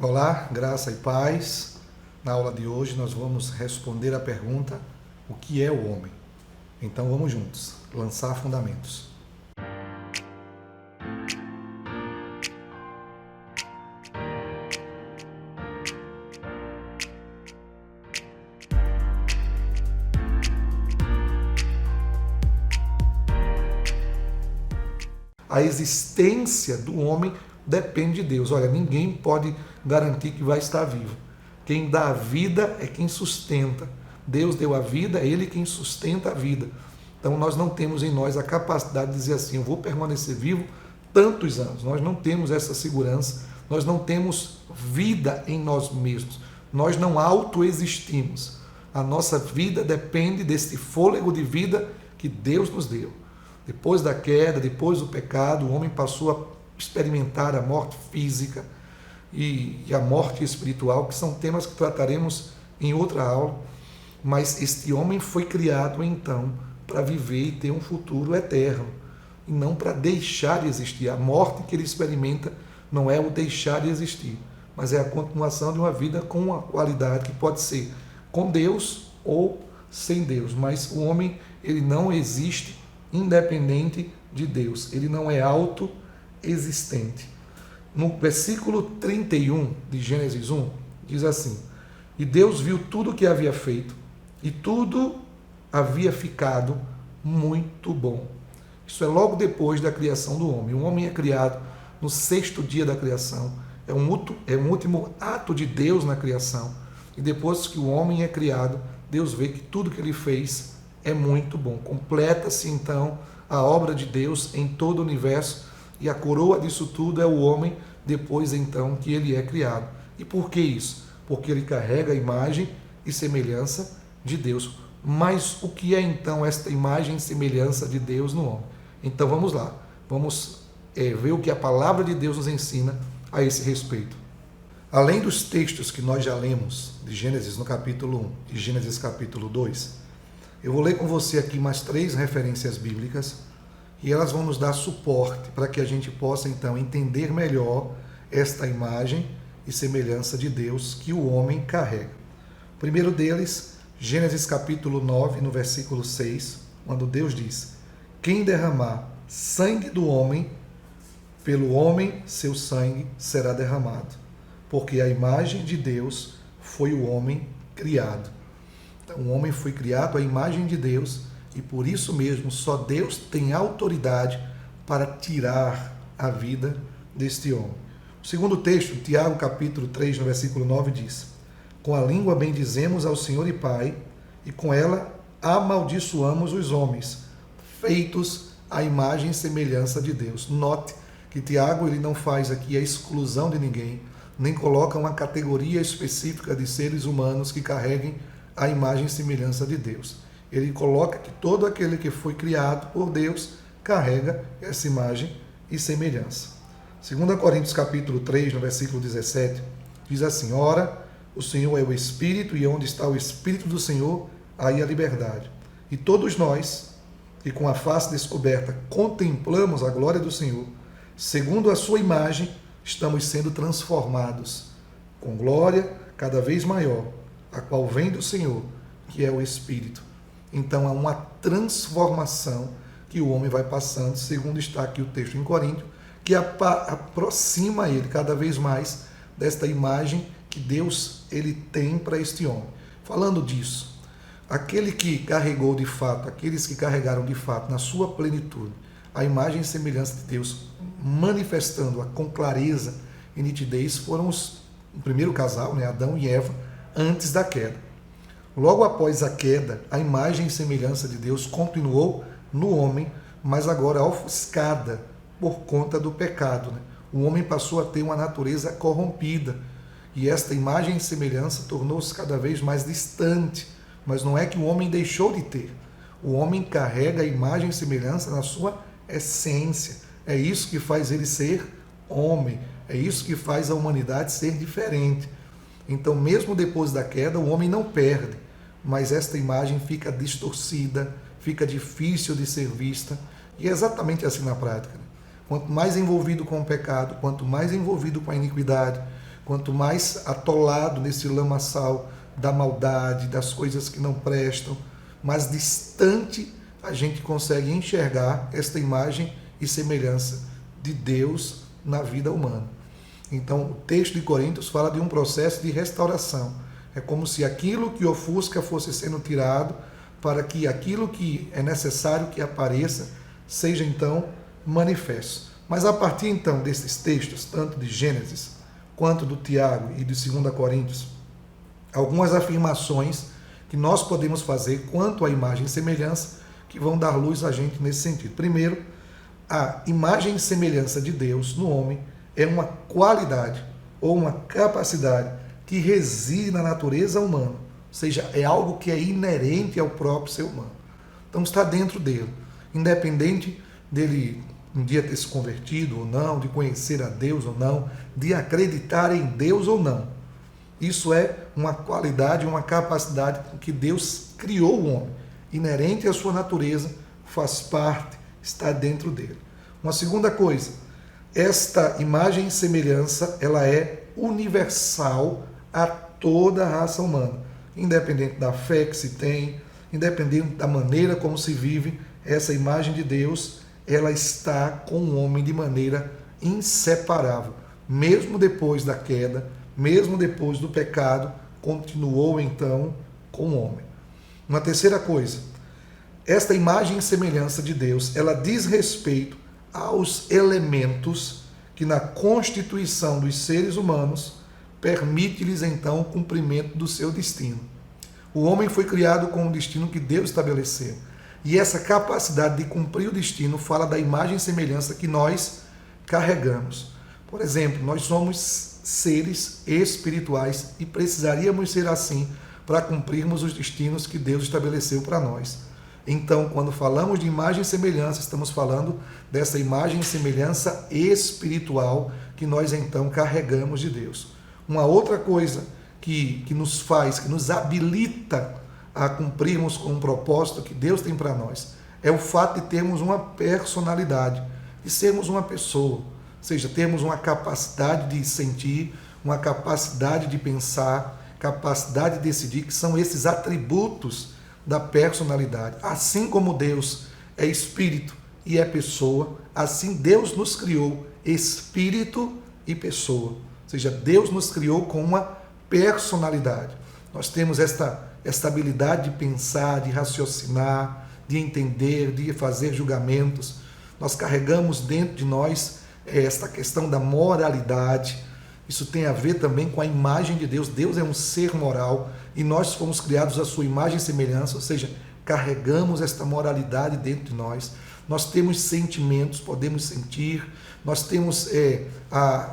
Olá, graça e paz. Na aula de hoje nós vamos responder a pergunta: o que é o homem? Então vamos juntos, lançar fundamentos. A existência do homem depende de Deus. Olha, ninguém pode garantir que vai estar vivo. Quem dá a vida é quem sustenta. Deus deu a vida, é Ele quem sustenta a vida. Então nós não temos em nós a capacidade de dizer assim, eu vou permanecer vivo tantos anos. Nós não temos essa segurança, nós não temos vida em nós mesmos. Nós não autoexistimos. A nossa vida depende desse fôlego de vida que Deus nos deu. Depois da queda, depois do pecado, o homem passou a experimentar a morte física e a morte espiritual, que são temas que trataremos em outra aula, mas este homem foi criado então para viver e ter um futuro eterno, e não para deixar de existir. A morte que ele experimenta não é o deixar de existir, mas é a continuação de uma vida com uma qualidade que pode ser com Deus ou sem Deus, mas o homem ele não existe independente de Deus, ele não é autoexistente. No versículo 31 de Gênesis 1, diz assim: E Deus viu tudo o que havia feito, e tudo havia ficado muito bom. Isso é logo depois da criação do homem. O homem é criado no sexto dia da criação, é um último ato de Deus na criação, e depois que o homem é criado, Deus vê que tudo que ele fez é muito bom. Completa-se então a obra de Deus em todo o universo, e a coroa disso tudo é o homem, depois então que ele é criado. E por que isso? Porque ele carrega a imagem e semelhança de Deus. Mas o que é então esta imagem e semelhança de Deus no homem? Então vamos lá, vamos ver o que a palavra de Deus nos ensina a esse respeito. Além dos textos que nós já lemos, de Gênesis no capítulo 1 e Gênesis capítulo 2, eu vou ler com você aqui mais 3 referências bíblicas e elas vão nos dar suporte para que a gente possa então entender melhor esta imagem e semelhança de Deus que o homem carrega. O primeiro deles, Gênesis capítulo 9, no versículo 6, quando Deus diz: Quem derramar sangue do homem, pelo homem seu sangue será derramado, porque a imagem de Deus foi o homem criado. O homem foi criado à imagem de Deus e por isso mesmo só Deus tem autoridade para tirar a vida deste homem. O segundo texto, Tiago capítulo 3, no versículo 9 diz: Com a língua bendizemos ao Senhor e Pai, e com ela amaldiçoamos os homens, feitos à imagem e semelhança de Deus. Note que Tiago ele não faz aqui a exclusão de ninguém, nem coloca uma categoria específica de seres humanos que carreguem a imagem e semelhança de Deus. Ele coloca que todo aquele que foi criado por Deus carrega essa imagem e semelhança. 2 Coríntios capítulo 3, no versículo 17, diz assim: Ora, o Senhor é o Espírito, e onde está o Espírito do Senhor, aí a liberdade. E todos nós, que com a face descoberta contemplamos a glória do Senhor, segundo a sua imagem, estamos sendo transformados com glória cada vez maior, a qual vem do Senhor, que é o Espírito. Então há uma transformação que o homem vai passando, segundo está aqui o texto em Coríntios, que aproxima ele cada vez mais desta imagem que Deus ele tem para este homem. Falando disso, aquele que carregou de fato, aqueles que carregaram de fato na sua plenitude a imagem e semelhança de Deus, manifestando-a com clareza e nitidez, foram o primeiro casal, Adão e Eva, antes da queda. Logo após a queda, a imagem e semelhança de Deus continuou no homem, mas agora ofuscada por conta do pecado. O homem passou a ter uma natureza corrompida, e esta imagem e semelhança tornou-se cada vez mais distante, mas não é que o homem deixou de ter. O homem carrega a imagem e semelhança na sua essência. É isso que faz ele ser homem, é isso que faz a humanidade ser diferente. Então, mesmo depois da queda, o homem não perde, mas esta imagem fica distorcida, fica difícil de ser vista, e é exatamente assim na prática. Quanto mais envolvido com o pecado, quanto mais envolvido com a iniquidade, quanto mais atolado nesse lamaçal da maldade, das coisas que não prestam, mais distante a gente consegue enxergar esta imagem e semelhança de Deus na vida humana. Então, o texto de Coríntios fala de um processo de restauração. É como se aquilo que ofusca fosse sendo tirado para que aquilo que é necessário que apareça seja então manifesto. Mas a partir então desses textos, tanto de Gênesis quanto do Tiago e de 2 Coríntios, algumas afirmações que nós podemos fazer quanto à imagem e semelhança que vão dar luz a gente nesse sentido. Primeiro, a imagem e semelhança de Deus no homem é uma qualidade ou uma capacidade que reside na natureza humana, ou seja, é algo que é inerente ao próprio ser humano. Então está dentro dele, independente dele um dia ter se convertido ou não, de conhecer a Deus ou não, de acreditar em Deus ou não. Isso é uma qualidade, uma capacidade que Deus criou o homem, inerente à sua natureza, faz parte, está dentro dele. Uma segunda coisa, esta imagem e semelhança, ela é universal a toda a raça humana, independente da fé que se tem, independente da maneira como se vive, essa imagem de Deus, ela está com o homem de maneira inseparável. Mesmo depois da queda, mesmo depois do pecado, continuou então com o homem. Uma terceira coisa, esta imagem e semelhança de Deus, ela diz respeito aos elementos que na constituição dos seres humanos permite-lhes então o cumprimento do seu destino. O homem foi criado com um destino que Deus estabeleceu. E essa capacidade de cumprir o destino fala da imagem e semelhança que nós carregamos. Por exemplo, nós somos seres espirituais e precisaríamos ser assim para cumprirmos os destinos que Deus estabeleceu para nós. Então, quando falamos de imagem e semelhança, estamos falando dessa imagem e semelhança espiritual que nós então carregamos de Deus. Uma outra coisa que nos faz, que nos habilita a cumprirmos com um propósito que Deus tem para nós, é o fato de termos uma personalidade, de sermos uma pessoa, ou seja, termos uma capacidade de sentir, uma capacidade de pensar, capacidade de decidir, que são esses atributos da personalidade. Assim como Deus é espírito e é pessoa, assim Deus nos criou espírito e pessoa. Ou seja, Deus nos criou com uma personalidade. Nós temos esta habilidade de pensar, de raciocinar, de entender, de fazer julgamentos. Nós carregamos dentro de nós esta questão da moralidade. Isso tem a ver também com a imagem de Deus. Deus é um ser moral e nós fomos criados à sua imagem e semelhança, ou seja, carregamos esta moralidade dentro de nós. Nós temos sentimentos, podemos sentir, nós temos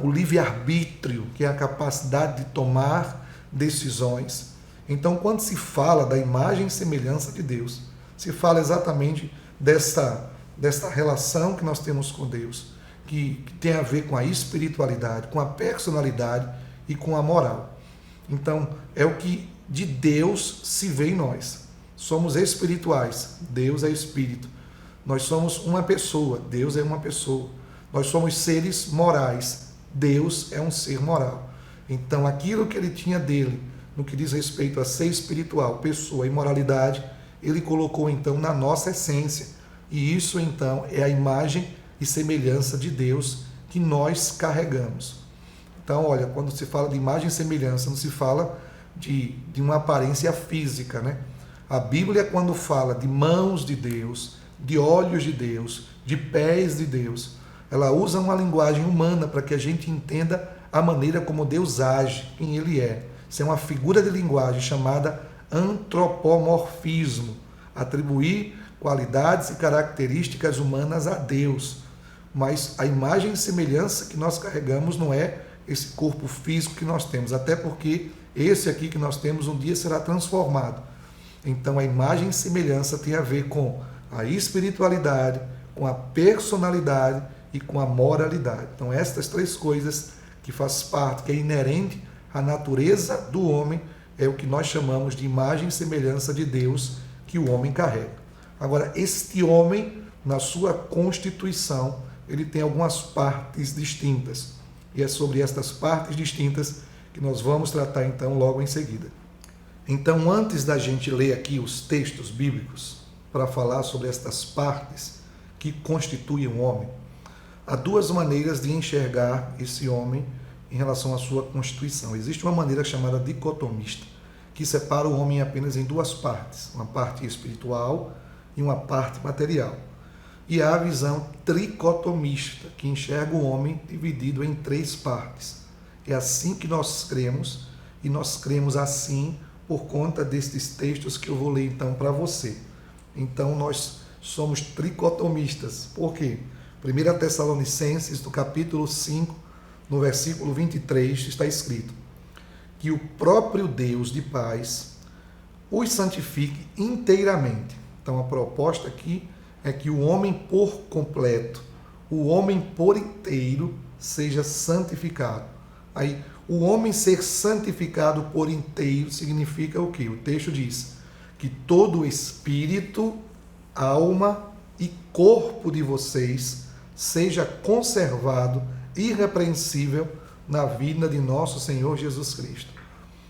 o livre-arbítrio, que é a capacidade de tomar decisões. Então, quando se fala da imagem e semelhança de Deus, se fala exatamente desta relação que nós temos com Deus, que tem a ver com a espiritualidade, com a personalidade e com a moral. Então, é o que de Deus se vê em nós. Somos espirituais, Deus é espírito. Nós somos uma pessoa, Deus é uma pessoa. Nós somos seres morais, Deus é um ser moral. Então, aquilo que ele tinha dele, no que diz respeito a ser espiritual, pessoa e moralidade, ele colocou então na nossa essência. E isso então é a imagem e semelhança de Deus que nós carregamos. Então, olha, quando se fala de imagem e semelhança, não se fala de uma aparência física, né? A Bíblia, quando fala de mãos de Deus, de olhos de Deus, de pés de Deus, ela usa uma linguagem humana para que a gente entenda a maneira como Deus age, quem Ele é. Isso é uma figura de linguagem chamada antropomorfismo, atribuir qualidades e características humanas a Deus. Mas a imagem e semelhança que nós carregamos não é esse corpo físico que nós temos, até porque esse aqui que nós temos um dia será transformado. Então a imagem e semelhança tem a ver com a espiritualidade, com a personalidade e com a moralidade. Então estas três coisas que faz parte, que é inerente à natureza do homem, é o que nós chamamos de imagem e semelhança de Deus que o homem carrega. Agora, este homem, na sua constituição, ele tem algumas partes distintas. E é sobre estas partes distintas que nós vamos tratar então logo em seguida. Então, antes da gente ler aqui os textos bíblicos para falar sobre estas partes que constituem o homem, há duas maneiras de enxergar esse homem em relação à sua constituição. Existe uma maneira chamada dicotomista, que separa o homem apenas em duas partes, uma parte espiritual e uma parte material. E há a visão tricotomista, que enxerga o homem dividido em três partes. É assim que nós cremos, e nós cremos assim por conta destes textos que eu vou ler então para você. Então nós somos tricotomistas. Por quê? 1 Tessalonicenses, no capítulo 5, no versículo 23, está escrito que o próprio Deus de paz os santifique inteiramente. Então a proposta aqui é que o homem por completo, o homem por inteiro, seja santificado. Aí, o homem ser santificado por inteiro significa o quê? O texto diz que todo o espírito, alma e corpo de vocês seja conservado irrepreensível na vinda de nosso Senhor Jesus Cristo.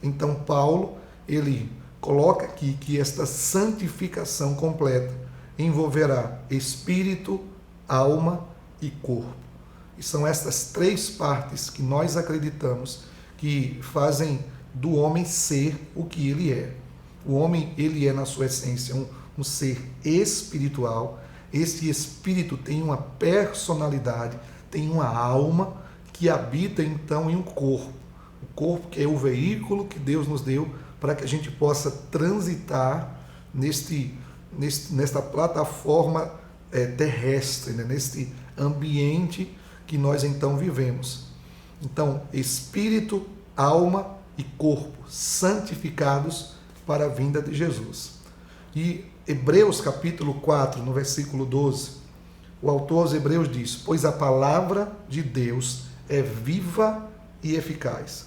Então Paulo, ele coloca aqui que esta santificação completa envolverá espírito, alma e corpo. E são estas três partes que nós acreditamos que fazem do homem ser o que ele é. O homem, ele é na sua essência um ser espiritual. Esse espírito tem uma personalidade, tem uma alma que habita então em um corpo. O corpo que é o veículo que Deus nos deu para que a gente possa transitar nesta plataforma terrestre, né? Neste ambiente que nós então vivemos. Então, espírito, alma e corpo santificados para a vinda de Jesus. E Hebreus capítulo 4, no versículo 12, o autor aos Hebreus diz: pois a palavra de Deus é viva e eficaz,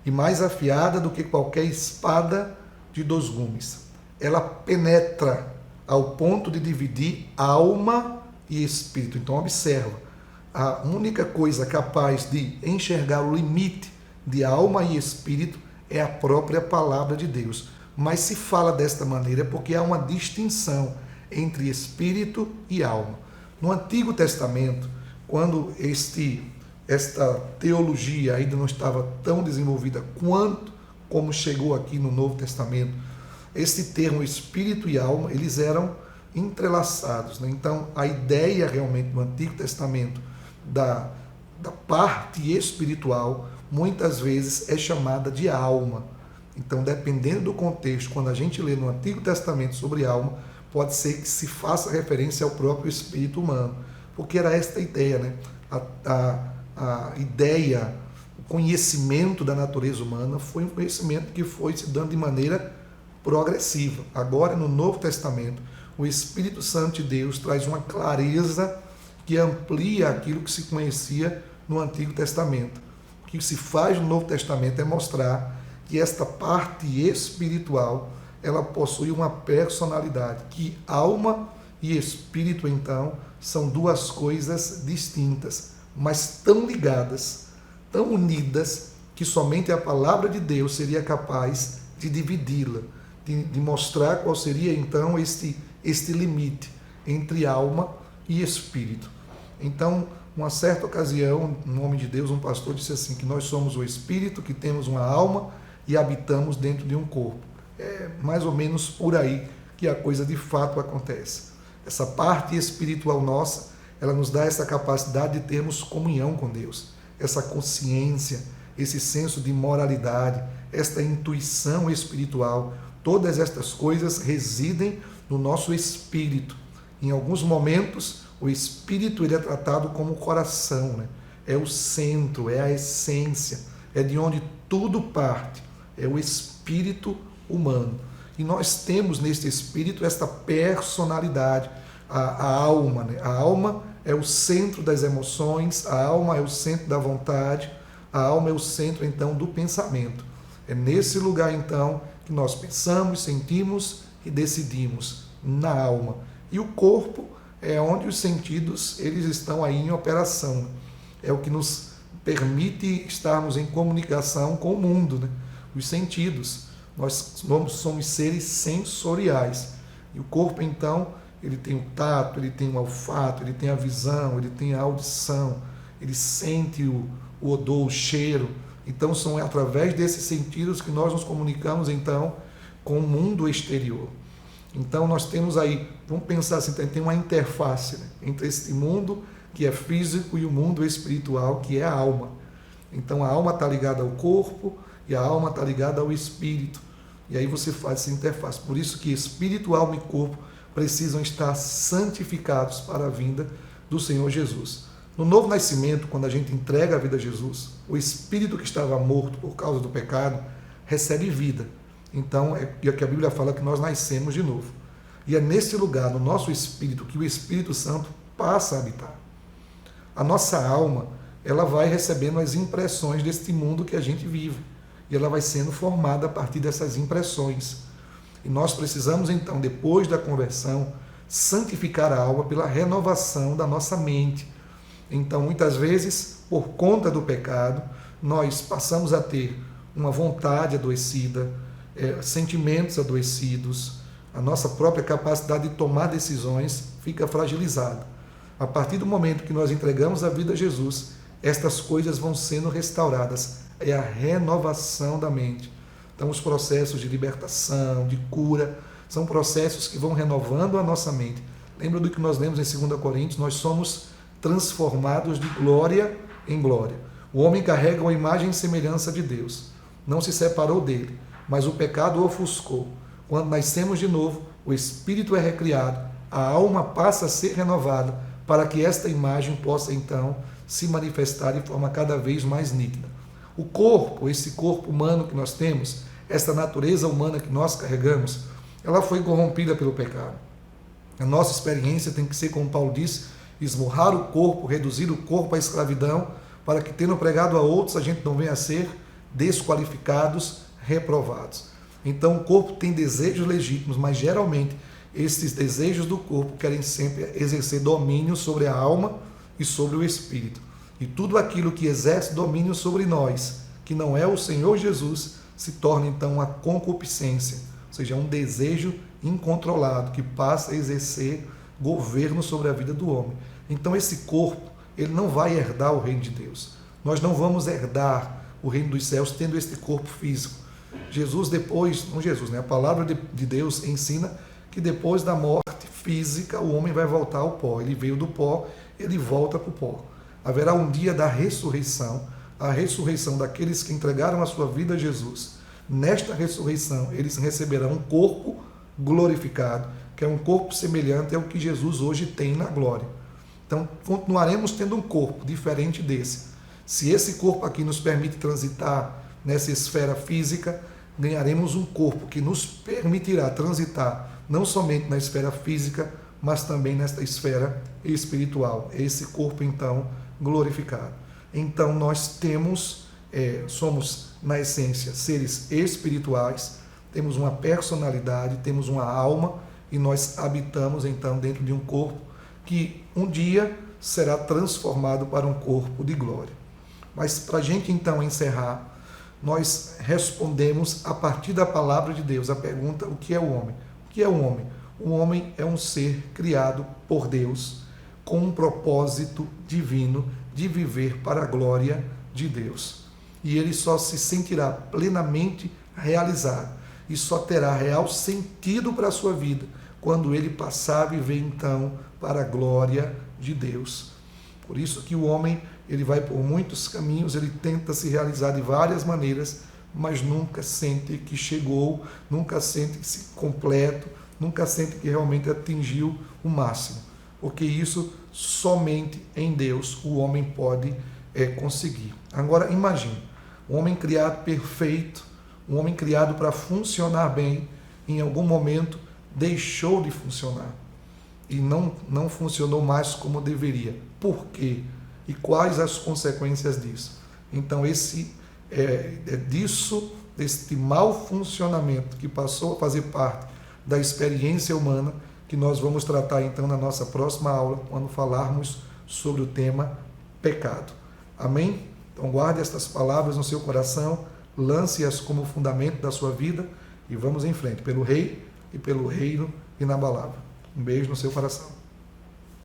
e mais afiada do que qualquer espada de dois gumes. Ela penetra ao ponto de dividir alma e espírito. Então observa, a única coisa capaz de enxergar o limite de alma e espírito é a própria palavra de Deus. Mas se fala desta maneira porque há uma distinção entre espírito e alma. No Antigo Testamento, quando esta teologia ainda não estava tão desenvolvida quanto como chegou aqui no Novo Testamento, esse termo espírito e alma, eles eram entrelaçados, né? Então, a ideia realmente no Antigo Testamento da parte espiritual, muitas vezes é chamada de alma. Então, dependendo do contexto, quando a gente lê no Antigo Testamento sobre alma, pode ser que se faça referência ao próprio espírito humano, porque era esta a ideia, né? A ideia, o conhecimento da natureza humana foi um conhecimento que foi se dando de maneira progressiva. Agora, no Novo Testamento, o Espírito Santo de Deus traz uma clareza que amplia aquilo que se conhecia no Antigo Testamento. O que se faz no Novo Testamento é mostrar que esta parte espiritual, ela possui uma personalidade, que alma e espírito, então, são duas coisas distintas, mas tão ligadas, tão unidas, que somente a palavra de Deus seria capaz de dividi-la, de mostrar qual seria, então, este limite entre alma e espírito. Então, uma certa ocasião, no nome de Deus, um pastor disse assim, que nós somos o espírito, que temos uma alma e habitamos dentro de um corpo. É mais ou menos por aí que a coisa de fato acontece. Essa parte espiritual nossa, ela nos dá essa capacidade de termos comunhão com Deus, essa consciência, esse senso de moralidade, esta intuição espiritual. Todas estas coisas residem no nosso espírito. Em alguns momentos, o espírito ele é tratado como o coração, né? É o centro, é a essência, é de onde tudo parte, é o espírito humano. E nós temos neste espírito esta personalidade, a alma, né? A alma é o centro das emoções, a alma é o centro da vontade, a alma é o centro, então, do pensamento. É nesse lugar, então, que nós pensamos, sentimos e decidimos, na alma. E o corpo é onde os sentidos eles estão aí em operação. É o que nos permite estarmos em comunicação com o mundo, né? Os sentidos. Nós somos seres sensoriais. E o corpo, então, ele tem o tato, ele tem o olfato, ele tem a visão, ele tem a audição, ele sente o odor, o cheiro. Então, são através desses sentidos que nós nos comunicamos, então, com o mundo exterior. Então, nós temos aí, vamos pensar assim, tem uma interface, né, entre esse mundo que é físico e o mundo espiritual, que é a alma. Então, a alma está ligada ao corpo e a alma está ligada ao espírito. E aí você faz essa interface. Por isso que espírito, alma e corpo precisam estar santificados para a vinda do Senhor Jesus. No novo nascimento, quando a gente entrega a vida a Jesus, o espírito que estava morto por causa do pecado recebe vida. Então, é que a Bíblia fala que nós nascemos de novo. E é nesse lugar, no nosso espírito, que o Espírito Santo passa a habitar. A nossa alma, ela vai recebendo as impressões deste mundo que a gente vive. E ela vai sendo formada a partir dessas impressões. E nós precisamos, então, depois da conversão, santificar a alma pela renovação da nossa mente. Então, muitas vezes, por conta do pecado, nós passamos a ter uma vontade adoecida, sentimentos adoecidos, a nossa própria capacidade de tomar decisões fica fragilizada. A partir do momento que nós entregamos a vida a Jesus, estas coisas vão sendo restauradas. É a renovação da mente. Então, os processos de libertação, de cura, são processos que vão renovando a nossa mente. Lembra do que nós lemos em 2 Coríntios? Nós somos transformados de glória em glória. O homem carrega uma imagem e semelhança de Deus. Não se separou dele, mas o pecado o ofuscou. Quando nascemos de novo, o espírito é recriado, a alma passa a ser renovada, para que esta imagem possa, então, se manifestar de forma cada vez mais nítida. O corpo, esse corpo humano que nós temos, esta natureza humana que nós carregamos, ela foi corrompida pelo pecado. A nossa experiência tem que ser, como Paulo disse, esmurrar o corpo, reduzir o corpo à escravidão, para que, tendo pregado a outros, a gente não venha a ser desqualificados, reprovados. Então, o corpo tem desejos legítimos, mas geralmente esses desejos do corpo querem sempre exercer domínio sobre a alma e sobre o espírito. E tudo aquilo que exerce domínio sobre nós, que não é o Senhor Jesus, se torna então uma concupiscência, ou seja, um desejo incontrolado que passa a exercer governo sobre a vida do homem. Então esse corpo, ele não vai herdar o reino de Deus. Nós não vamos herdar o reino dos céus tendo este corpo físico. Jesus depois, não Jesus, né? A palavra de Deus ensina que depois da morte física o homem vai voltar ao pó. Ele veio do pó, ele volta para o pó. Haverá um dia da ressurreição, a ressurreição daqueles que entregaram a sua vida a Jesus. Nesta ressurreição, eles receberão um corpo glorificado, que é um corpo semelhante ao que Jesus hoje tem na glória. Então, continuaremos tendo um corpo diferente desse. Se esse corpo aqui nos permite transitar nessa esfera física, ganharemos um corpo que nos permitirá transitar não somente na esfera física, mas também nesta esfera espiritual. Esse corpo, então, glorificado. Então, nós somos, na essência, seres espirituais, temos uma personalidade, temos uma alma, e nós habitamos, então, dentro de um corpo que um dia será transformado para um corpo de glória. Mas para a gente, então, encerrar, nós respondemos a partir da palavra de Deus a pergunta: o que é o homem? O que é o homem? O homem é um ser criado por Deus com um propósito divino de viver para a glória de Deus. E ele só se sentirá plenamente realizado e só terá real sentido para a sua vida quando ele passar a viver, então, para a glória de Deus. Por isso que o homem, ele vai por muitos caminhos, ele tenta se realizar de várias maneiras, mas nunca sente que chegou, nunca sente que se completo, nunca sente que realmente atingiu o máximo. Porque isso somente em Deus o homem pode conseguir. Agora imagine, um homem criado perfeito, um homem criado para funcionar bem, em algum momento deixou de funcionar e não funcionou mais como deveria. Por quê? E quais as consequências disso? Então esse deste mau funcionamento que passou a fazer parte da experiência humana, que nós vamos tratar então na nossa próxima aula, quando falarmos sobre o tema pecado. Amém? Então guarde estas palavras no seu coração, lance-as como fundamento da sua vida e vamos em frente, pelo Rei e pelo reino inabalável. Um beijo no seu coração.